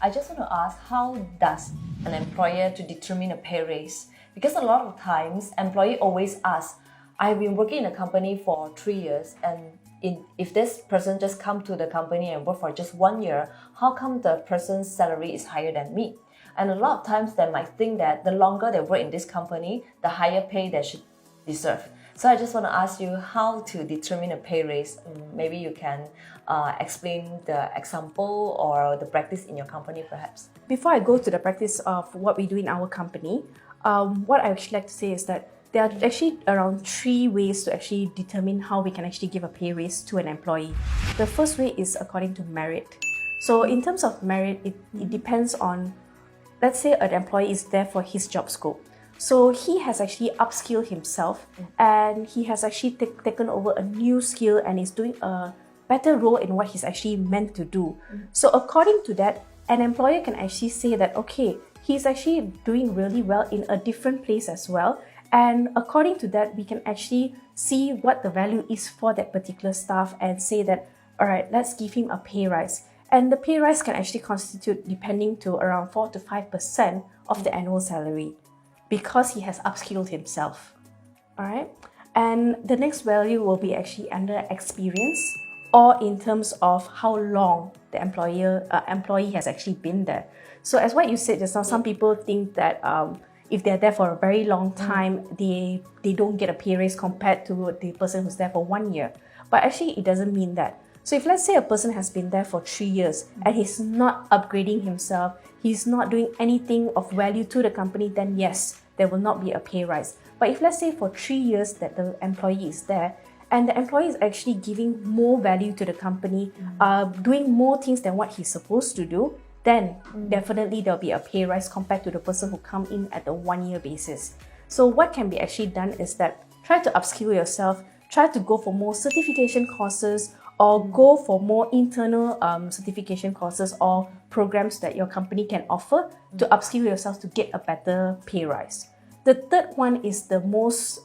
I just want to ask, how does an employer to determine a pay raise? Because a lot of times, employee always ask, I've been working in a company for 3 years, and if this person just come to the company and work for just 1 year, how come the person's salary is higher than me? And a lot of times they might think that the longer they work in this company, the higher pay they should deserve. So I just want to ask you how to determine a pay raise. Maybe you can explain the example or the practice in your company perhaps. Before I go to the practice of what we do in our company, what I actually like to say is that there are actually around 3 ways to actually determine how we can actually give a pay raise to an employee. The first way is according to merit. So in terms of merit, it depends on, let's say an employee is there for his job scope. So he has actually upskilled himself and he has actually taken over a new skill and is doing a better role in what he's actually meant to do. So according to that, an employer can actually say that, okay, he's actually doing really well in a different place as well. And according to that, we can actually see what the value is for that particular staff and say that, all right, let's give him a pay rise. And the pay rise can actually constitute depending to around 4 to 5% of the annual salary because he has upskilled himself. All right. And the next value will be actually under experience or in terms of how long the employee has actually been there. So as what you said just now, some people think that if they're there for a very long time, they don't get a pay raise compared to the person who's there for 1 year. But actually, it doesn't mean that. So if let's say a person has been there for 3 years and he's not upgrading himself, he's not doing anything of value to the company, then yes, there will not be a pay rise. But if let's say for 3 years that the employee is there and the employee is actually giving more value to the company, doing more things than what he's supposed to do, then definitely there'll be a pay rise compared to the person who come in at a 1 year basis. So what can be actually done is that try to upskill yourself, try to go for more certification courses or go for more internal certification courses or programs that your company can offer to upskill yourself to get a better pay rise. The third one is the most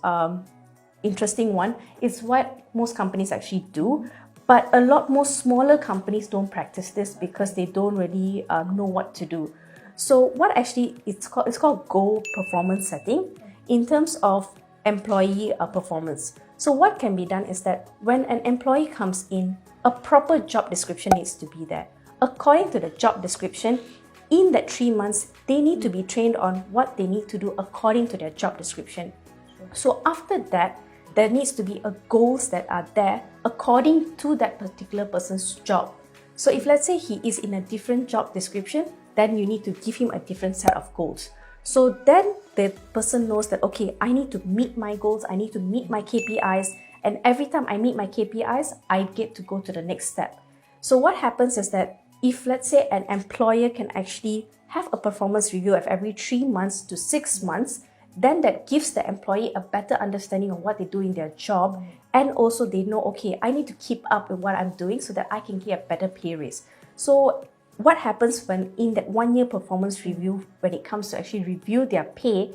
interesting one. It's what most companies actually do, but a lot more smaller companies don't practice this because they don't really know what to do. So what actually it's called goal performance setting in terms of employee performance. So what can be done is that when an employee comes in, a proper job description needs to be there. According to the job description, in that 3 months, they need to be trained on what they need to do according to their job description. So after that, there needs to be goals that are there according to that particular person's job. So if let's say he is in a different job description, then you need to give him a different set of goals. So then the person knows that, okay, I need to meet my goals, I need to meet my KPIs, and every time I meet my KPIs, I get to go to the next step. So what happens is that if let's say an employer can actually have a performance review of every 3 months to 6 months, then that gives the employee a better understanding of what they do in their job, and also they know, okay, I need to keep up with what I'm doing so that I can get a better pay raise. So what happens when in that 1 year performance review, when it comes to actually review their pay,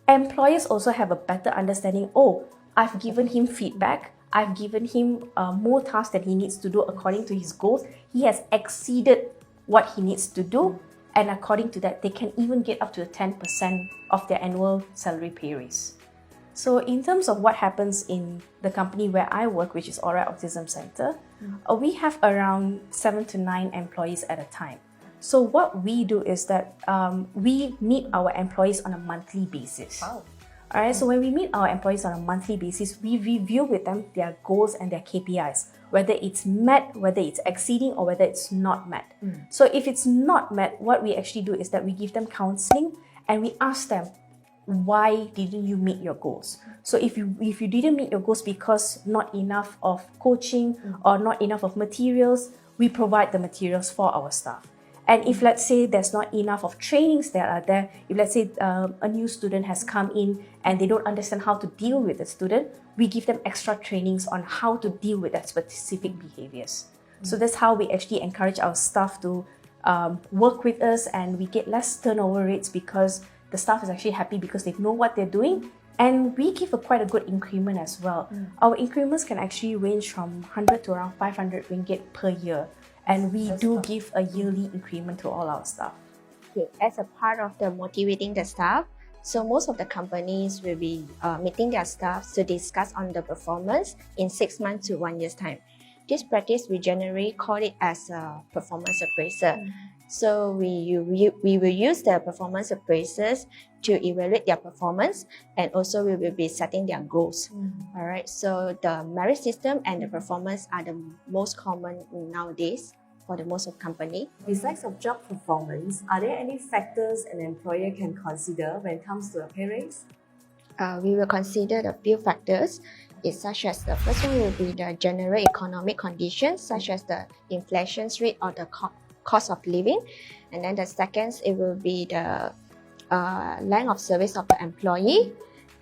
employers also have a better understanding, oh, I've given him feedback, I've given him more tasks that he needs to do according to his goals, he has exceeded what he needs to do, and according to that, they can even get up to 10% of their annual salary pay raise. So in terms of what happens in the company where I work, which is Aura Autism Center, we have around 7 to 9 employees at a time. So what we do is that we meet our employees on a monthly basis. Wow. All right, so when we meet our employees on a monthly basis, we review with them their goals and their KPIs, whether it's met, whether it's exceeding, or whether it's not met. So if it's not met, what we actually do is that we give them counseling and we ask them, why didn't you meet your goals? So if you didn't meet your goals because not enough of coaching or not enough of materials, we provide the materials for our staff. And if let's say there's not enough of trainings that are there, if let's say a new student has come in and they don't understand how to deal with the student, we give them extra trainings on how to deal with that specific behaviors. So that's how we actually encourage our staff to work with us, and we get less turnover rates because the staff is actually happy because they know what they're doing, and we give quite a good increment as well. Our increments can actually range from 100 to around 500 ringgit per year. And we do give a yearly increment to all our staff. Okay, as a part of the motivating the staff, so most of the companies will be meeting their staff to discuss on the performance in 6 months to 1 year's time. This practice we generally call it as a performance appraiser. So we will use the performance appraisers to evaluate their performance, and also we will be setting their goals. All right. So the merit system and the performance are the most common nowadays for the most of company. Besides of job performance, are there any factors an employer can consider when it comes to a pay raise? We will consider the few factors. It's such as the first one will be the general economic conditions, such as the inflation rate or the cost of living. And then the second, it will be the length of service of the employee.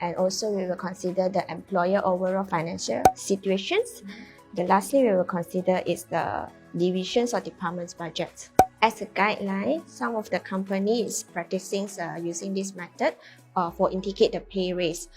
And also we will consider the employer overall financial situations. The lastly, we will consider is the divisions or departments budget. As a guideline, some of the companies practicing using this method for indicate the pay raise.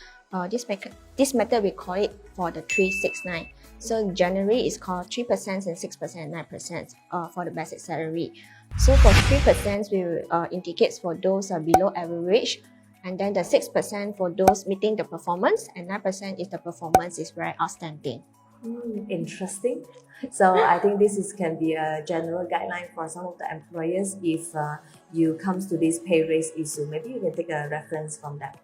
This method we call it for the 369. So generally it's called 3% and 6% and 9% for the basic salary. So for 3% we will indicate for those below average, and then the 6% for those meeting the performance, and 9% is the performance is very outstanding. Interesting. So I think can be a general guideline for some of the employers if you comes to this pay raise issue. Maybe you can take a reference from that.